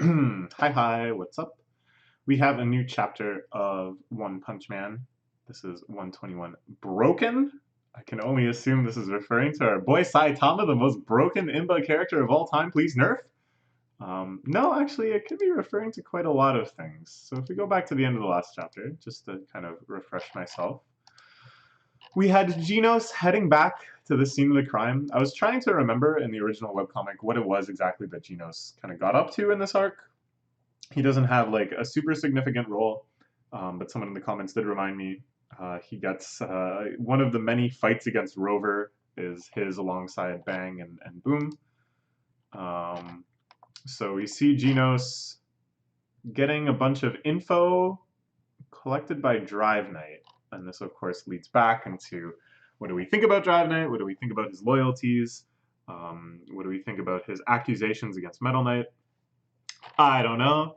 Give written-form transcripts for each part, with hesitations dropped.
Hi, what's up? We have a new chapter of One Punch Man. This is 121 Broken. I can only assume this is referring to our boy Saitama, the most broken Imba character of all time. Please nerf. No, actually, it could be referring to quite a lot of things. So if we go back to the end of the last chapter, just to kind of refresh myself, we had Genos heading back to the scene of the crime. I was trying to remember in the original webcomic what it was exactly that Genos kind of got up to in this arc. He doesn't have like a super significant role, but someone in the comments did remind me. He gets one of the many fights against Rover is his alongside Bang and Boom. Um, so we see Genos getting a bunch of info collected by Drive Knight, and this of course leads back into what do we think about Drive Knight? What do we think about his loyalties? What do we think about his accusations against Metal Knight? I don't know.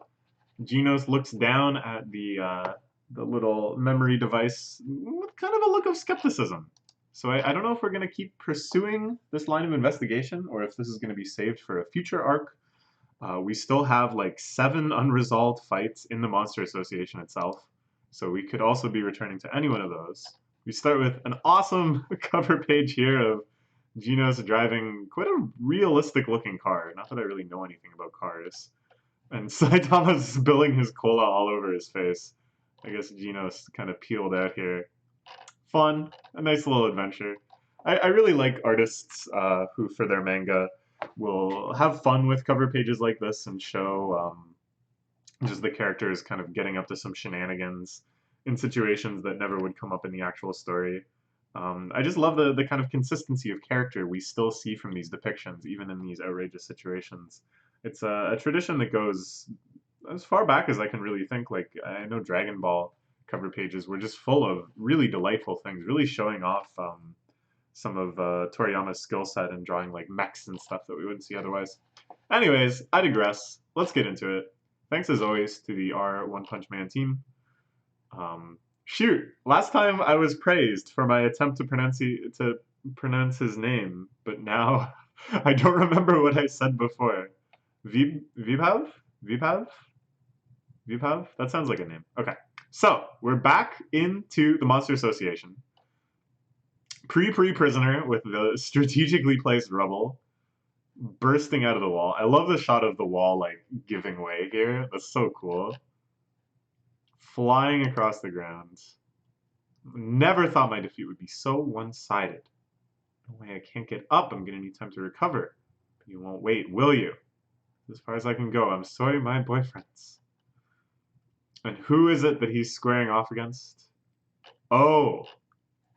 Genos looks down at the little memory device with kind of a look of skepticism. So I don't know if we're going to keep pursuing this line of investigation or if this is going to be saved for a future arc. We still have like 7 unresolved fights in the Monster Association itself, so we could also be returning to any one of those. We start with an awesome cover page here of Genos driving quite a realistic looking car. Not that I really know anything about cars. And Saitama's spilling his cola all over his face. I guess Genos kind of peeled out here. Fun, a nice little adventure. I really like artists who, for their manga, will have fun with cover pages like this and show just the characters kind of getting up to some shenanigans in situations that never would come up in the actual story. I just love the kind of consistency of character we still see from these depictions, even in these outrageous situations. It's a tradition that goes as far back as I can really think. Like, I know Dragon Ball cover pages were just full of really delightful things, really showing off some of Toriyama's skill set in drawing like mechs and stuff that we wouldn't see otherwise. Anyways, I digress. Let's get into it. Thanks as always to the R One Punch Man team. Shoot, last time I was praised for my attempt to pronounce his name, but now I don't remember what I said before. Vibhav? Vibhav? Vibhav? That sounds like a name. Okay. So, we're back into the Monster Association. Pre-prisoner with the strategically placed rubble bursting out of the wall. I love the shot of the wall, like, giving way here. That's so cool. Flying across the ground. Never thought my defeat would be so one-sided. No way, I can't get up. I'm gonna need time to recover. But you won't wait, will you? As far as I can go. I'm sorry, my boyfriends. And who is it that he's squaring off against? Oh,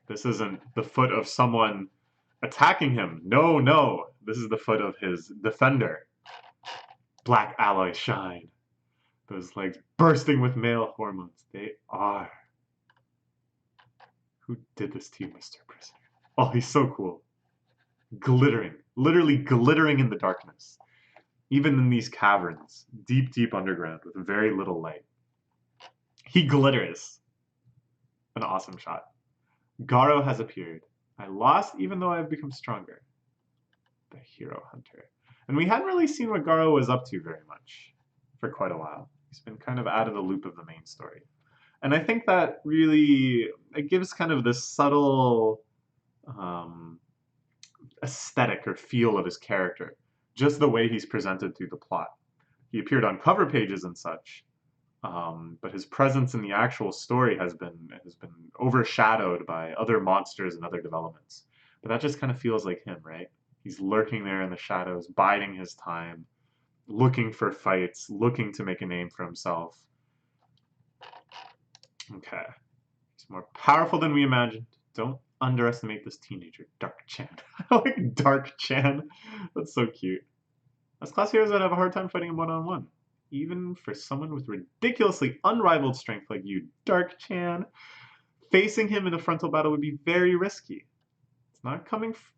this isn't the foot of someone attacking him. No, no. This is the foot of his defender. Black alloy shine. Those legs bursting with male hormones. They are. Who did this to you, Mr. Prisoner? Oh, he's so cool. Glittering. Literally glittering in the darkness. Even in these caverns, deep, deep underground with very little light. He glitters. An awesome shot. Garou has appeared. I lost even though I have become stronger. The hero hunter. And we hadn't really seen what Garou was up to very much for quite a while. He's been kind of out of the loop of the main story. And I think that really, it gives kind of this subtle aesthetic or feel of his character. Just the way he's presented through the plot. He appeared on cover pages and such, but his presence in the actual story has been overshadowed by other monsters and other developments. But that just kind of feels like him, right? He's lurking there in the shadows, biding his time, looking for fights, looking to make a name for himself. Okay. He's more powerful than we imagined. Don't underestimate this teenager, Dark Chan. I like Dark Chan. That's so cute. Us class heroes would have a hard time fighting him one-on-one. Even for someone with ridiculously unrivaled strength like you, Dark Chan, facing him in a frontal battle would be very risky. It's not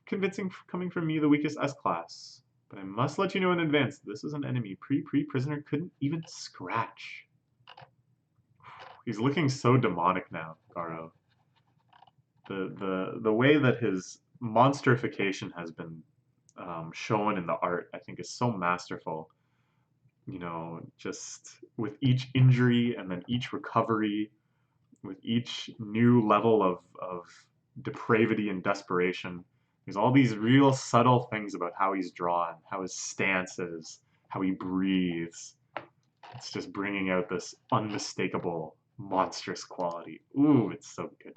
convincing coming from me, the weakest S-class. But I must let you know in advance, this is an enemy pre-prisoner couldn't even scratch. He's looking so demonic now, Garou. The way that his monsterification has been shown in the art, I think, is so masterful. you know, just with each injury and then each recovery, with each new level of depravity and desperation, there's all these real subtle things about how he's drawn, how his stance is, how he breathes. It's just bringing out this unmistakable, monstrous quality. Ooh, it's so good.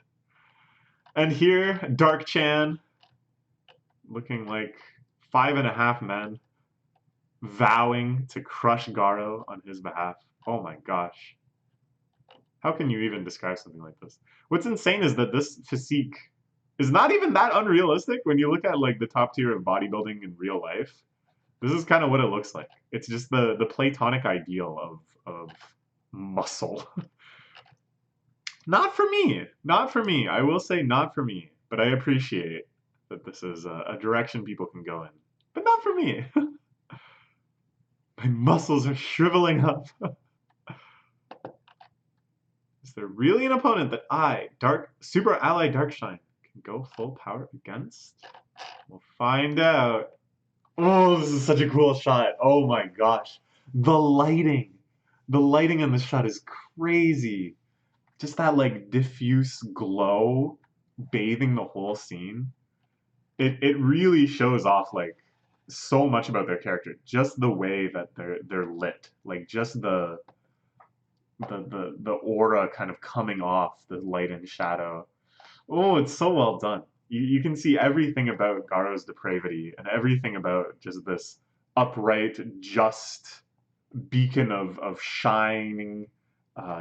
And here, Dark Chan, looking like 5.5 men, vowing to crush Garou on his behalf. Oh my gosh. How can you even describe something like this? What's insane is that this physique is not even that unrealistic when you look at like the top tier of bodybuilding in real life. This is kind of what it looks like. It's just the platonic ideal of muscle. Not for me. Not for me. I will say not for me. But I appreciate that this is a direction people can go in. But not for me. My muscles are shriveling up. Is there really an opponent that Super Ally Darkshine, can go full power against? We'll find out. Oh, this is such a cool shot. Oh my gosh. The lighting. The lighting in this shot is crazy. Just that like diffuse glow bathing the whole scene. It really shows off like so much about their character. Just the way that they're lit. Like just the aura kind of coming off the light and shadow. Oh, it's so well done. You can see everything about Garou's depravity and everything about just this upright, just beacon of shining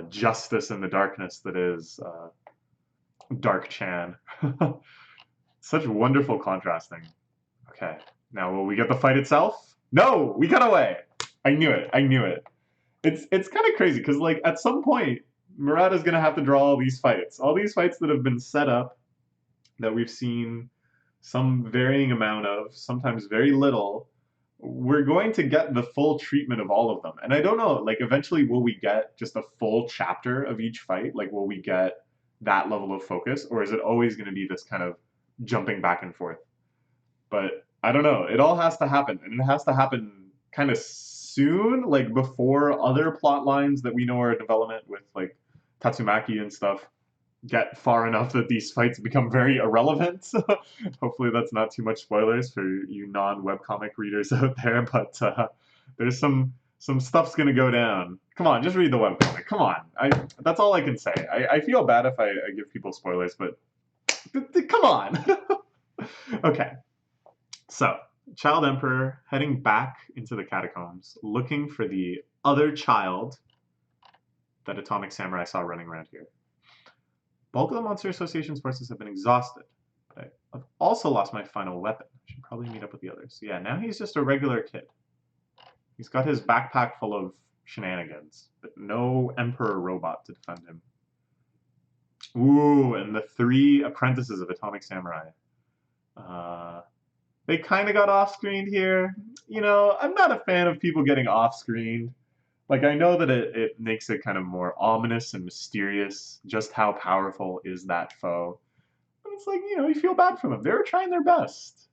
justice in the darkness that is Dark Chan. Such wonderful contrasting. Okay, now will we get the fight itself? No, we got away. I knew it. I knew it. It's kind of crazy because like at some point Murata's gonna have to draw all these fights that have been set up, that we've seen some varying amount of, sometimes very little. We're going to get the full treatment of all of them, and I don't know. Like eventually, will we get just a full chapter of each fight? Like, will we get that level of focus, or is it always going to be this kind of jumping back and forth? But I don't know. It all has to happen, and it has to happen kind of soon, like before other plot lines that we know are in development with like Tatsumaki and stuff get far enough that these fights become very irrelevant. Hopefully that's not too much spoilers for you non-webcomic readers out there, but there's some stuff's gonna go down. Come on, just read the webcomic. Come on. That's all I can say. I feel bad if I give people spoilers, but come on. Okay. So, Child Emperor heading back into the catacombs, looking for the other child that Atomic Samurai saw running around here. Bulk of the Monster Association's forces have been exhausted, but I've also lost my final weapon. I should probably meet up with the others. So yeah, now he's just a regular kid. He's got his backpack full of shenanigans, but no Emperor robot to defend him. Ooh, and the 3 apprentices of Atomic Samurai. They kind of got off-screened here. You know, I'm not a fan of people getting off-screened. Like, I know that it makes it kind of more ominous and mysterious, just how powerful is that foe. But it's like, you know, you feel bad for them. They were trying their best.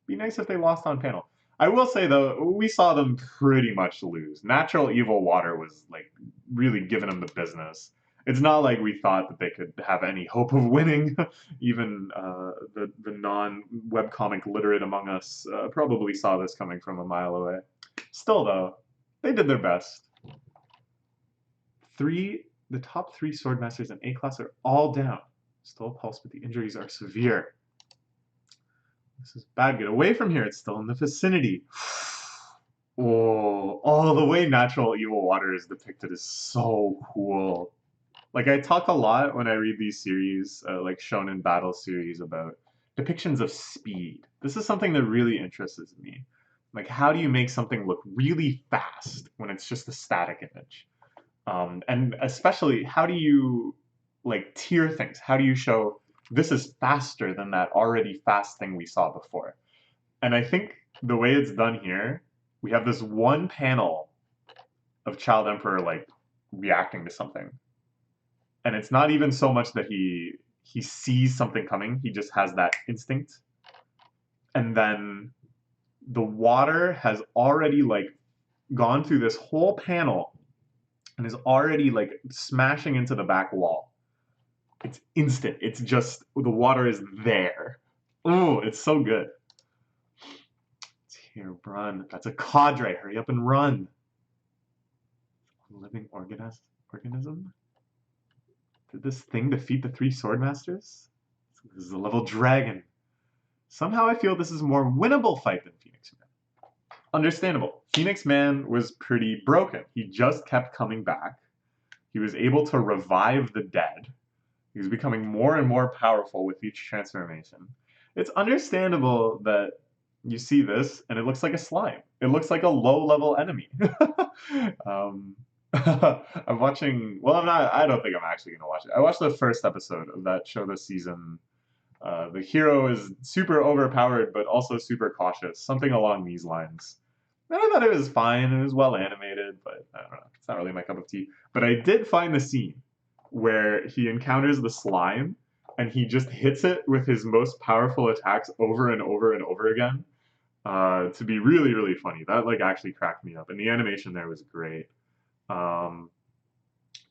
Be nice if they lost on panel. I will say, though, we saw them pretty much lose. Natural Evil Water was, like, really giving them the business. It's not like we thought that they could have any hope of winning. Even the non-webcomic literate among us probably saw this coming from a mile away. Still, though, they did their best. The top 3 swordmasters in A class are all down. Still a pulse, but the injuries are severe. This is bad. Get away from here. It's still in the vicinity. Oh, the way Natural Evil Water is depicted is so cool. Like, I talk a lot when I read these series, like Shonen Battle series, about depictions of speed. This is something that really interests me. Like, how do you make something look really fast when it's just a static image? And especially, how do you, like, tier things? How do you show this is faster than that already fast thing we saw before? And I think the way it's done here, we have this one panel of Child Emperor, like, reacting to something. And it's not even so much that he sees something coming, he just has that instinct. And then the water has already like gone through this whole panel and is already like smashing into the back wall. It's instant. It's just the water is there. Oh, it's so good. It's here, run. That's a cadre. Hurry up and run. Living organism? Did this thing defeat the 3 swordmasters? This is a level dragon. Somehow I feel this is a more winnable fight than Phoenix Man. Understandable. Phoenix Man was pretty broken. He just kept coming back. He was able to revive the dead. He was becoming more and more powerful with each transformation. It's understandable that you see this and it looks like a slime. It looks like a low-level enemy. I'm watching, well, I don't think I'm actually going to watch it. I watched the first episode of that show this season. The hero is super overpowered, but also super cautious. Something along these lines. And I thought it was fine. It was well animated, but I don't know. It's not really my cup of tea. But I did find the scene where he encounters the slime and he just hits it with his most powerful attacks over and over and over again to be really, really funny. That like actually cracked me up. And the animation there was great.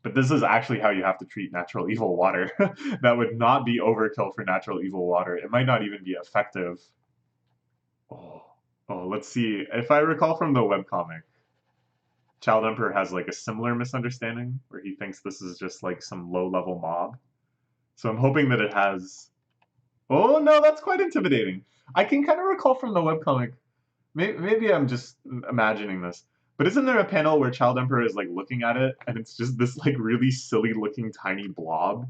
But this is actually how you have to treat natural evil water. That would not be overkill for natural evil water. It might not even be effective. Oh, let's see. If I recall from the webcomic, Child Emperor has like a similar misunderstanding where he thinks this is just like some low-level mob. So I'm hoping that it has... Oh no, that's quite intimidating. I can kind of recall from the webcomic, maybe I'm just imagining this, but isn't there a panel where Child Emperor is like looking at it and it's just this like really silly looking tiny blob?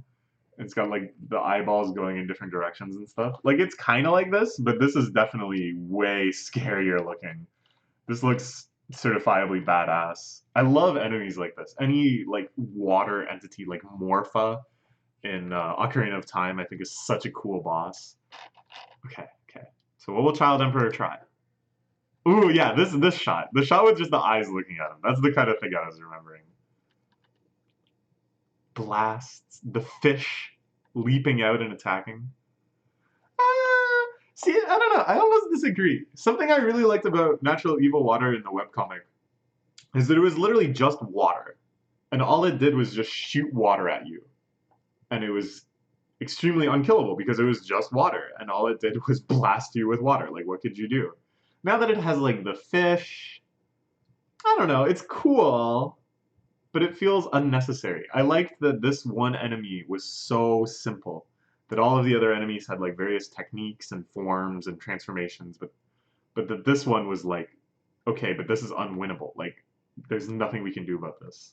It's got like the eyeballs going in different directions and stuff. Like it's kind of like this, but this is definitely way scarier looking. This looks certifiably badass. I love enemies like this. Any like water entity like Morpha in Ocarina of Time I think is such a cool boss. Okay. So what will Child Emperor try? Ooh, yeah, this shot. The shot with just the eyes looking at him. That's the kind of thing I was remembering. Blasts, the fish leaping out and attacking. See, I don't know. I almost disagree. Something I really liked about Natural Evil Water in the webcomic is that it was literally just water. And all it did was just shoot water at you. And it was extremely unkillable because it was just water. And all it did was blast you with water. Like, what could you do? Now that it has, like, the fish, I don't know. It's cool, but it feels unnecessary. I liked that this one enemy was so simple. That all of the other enemies had like various techniques and forms and transformations, but that this one was like, okay, but this is unwinnable. Like, there's nothing we can do about this.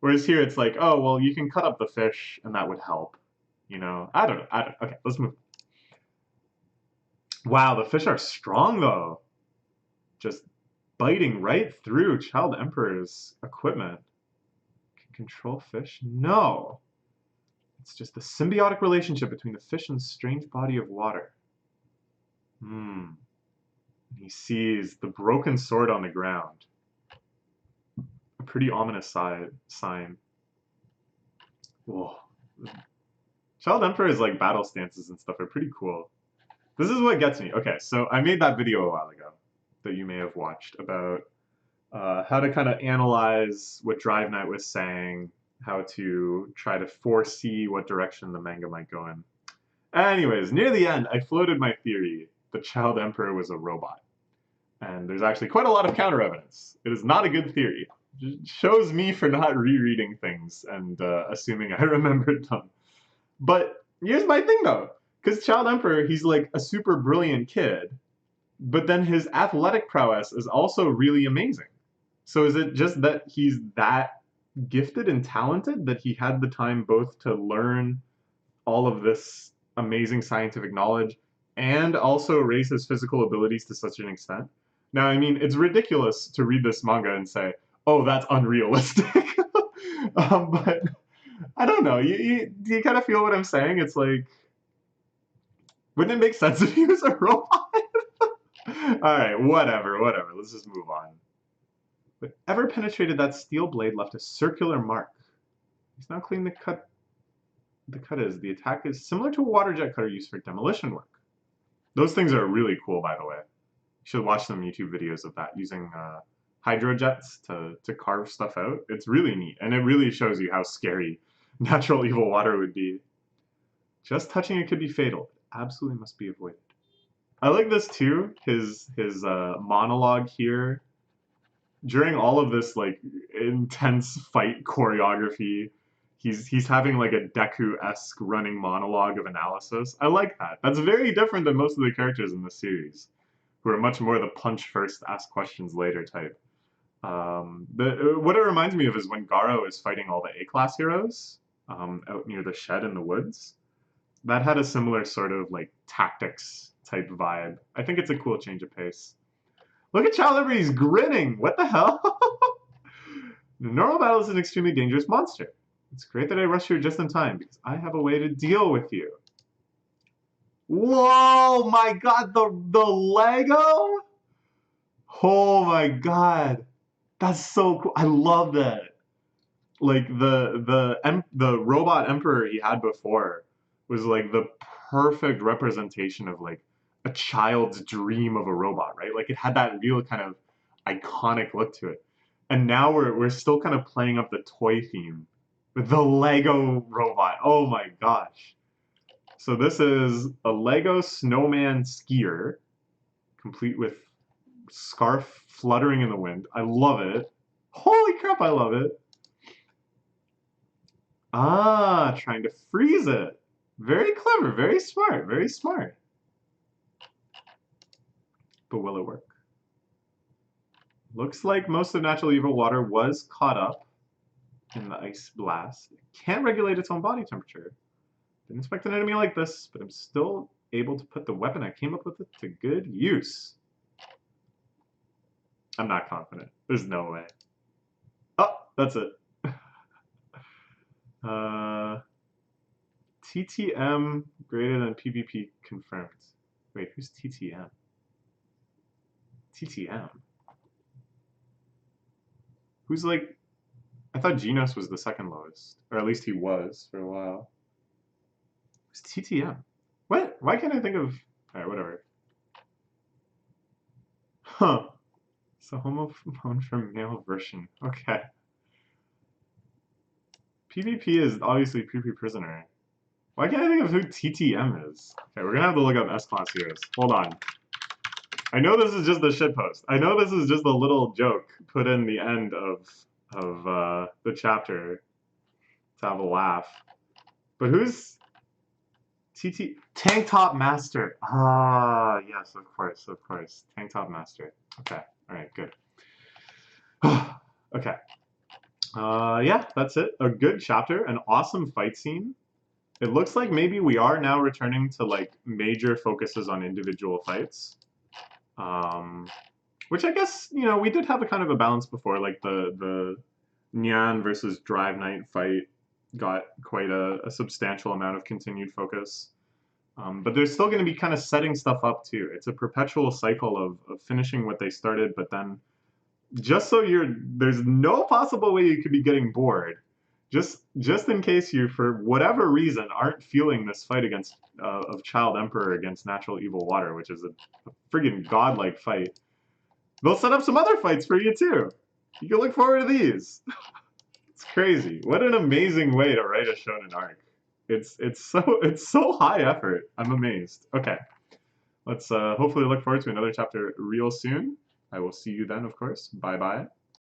Whereas here it's like, oh, well, you can cut up the fish and that would help. You know, I don't know. Okay, let's move. Wow, the fish are strong though. Just biting right through Child Emperor's equipment. Can control fish? No. It's just the symbiotic relationship between the fish and the strange body of water. He sees the broken sword on the ground. A pretty ominous sign. Whoa. Child Emperor's like battle stances and stuff are pretty cool. This is what gets me. Okay, so I made that video a while ago that you may have watched about how to kind of analyze what Drive Knight was saying, how to try to foresee what direction the manga might go in. Anyways, near the end, I floated my theory that Child Emperor was a robot. And there's actually quite a lot of counter evidence. It is not a good theory. It shows me for not rereading things and assuming I remembered them. But here's my thing though, because Child Emperor, he's like a super brilliant kid, but then his athletic prowess is also really amazing. So is it just that he's that gifted and talented that he had the time both to learn all of this amazing scientific knowledge and also raise his physical abilities to such an extent? Now, I mean, it's ridiculous to read this manga and say, oh, that's unrealistic. But I don't know. Do you kind of feel what I'm saying? It's like, wouldn't it make sense if he was a robot? All right, whatever. Let's just move on. Whatever penetrated that steel blade left a circular mark. He's now clean the cut. The cut is. The attack is similar to a water jet cutter used for demolition work. Those things are really cool, by the way. You should watch some YouTube videos of that using hydrojets to carve stuff out. It's really neat, and it really shows you how scary natural evil water would be. Just touching it could be fatal. Absolutely must be avoided. I like this too. His monologue here during all of this like intense fight choreography. He's having like a Deku-esque running monologue of analysis. I like that. That's very different than most of the characters in this series, who are much more the punch first, ask questions later type. What it reminds me of is when Garou is fighting all the A-class heroes out near the shed in the woods. That had a similar sort of like tactics type vibe. I think it's a cool change of pace. Look at Child Emperor, he's grinning. What the hell? The normal battle is an extremely dangerous monster. It's great that I rushed here just in time because I have a way to deal with you. Whoa, my god, the Lego? Oh my god. That's so cool. I love that. Like the robot emperor he had before was like the perfect representation of like a child's dream of a robot, right? Like it had that real kind of iconic look to it. And now we're still kind of playing up the toy theme with the Lego robot. Oh my gosh. So this is a Lego snowman skier, complete with scarf fluttering in the wind. I love it. Holy crap, I love it. Ah, trying to freeze it. Very clever, very smart, very smart. But will it work? Looks like most of Natural Evil Water was caught up in the ice blast. It can't regulate its own body temperature. Didn't expect an enemy like this, but I'm still able to put the weapon I came up with it to good use. I'm not confident. There's no way. Oh, that's it. TTM greater than PvP confirmed. Wait, who's TTM? TTM? Who's like... I thought Genos was the second lowest. Or at least he was for a while. Who's TTM? What? Why can't I think of... Alright, whatever. Huh. It's a homophone for male version. Okay. PvP is obviously PP Prisoner. Why can't I think of who TTM is? Okay, we're gonna have to look up S-Class heroes. Hold on. I know this is just the shitpost. I know this is just a little joke put in the end of the chapter to have a laugh. But who's TT? Tank Top Master. Ah, yes, of course, of course. Tank Top Master. Okay, alright, good. Okay. Yeah, that's it. A good chapter, an awesome fight scene. It looks like maybe we are now returning to like major focuses on individual fights. Which I guess, you know, we did have a kind of a balance before, like the Nyan versus Drive Knight fight got quite a substantial amount of continued focus. But they're still going to be kind of setting stuff up too. It's a perpetual cycle of finishing what they started, but then just so there's no possible way you could be getting bored. Just in case you, for whatever reason, aren't feeling this fight against of Child Emperor against Natural Evil Water, which is a friggin' godlike fight, they'll set up some other fights for you too. You can look forward to these. It's crazy. What an amazing way to write a shonen arc. It's so high effort. I'm amazed. Okay, let's hopefully look forward to another chapter real soon. I will see you then, of course. Bye bye.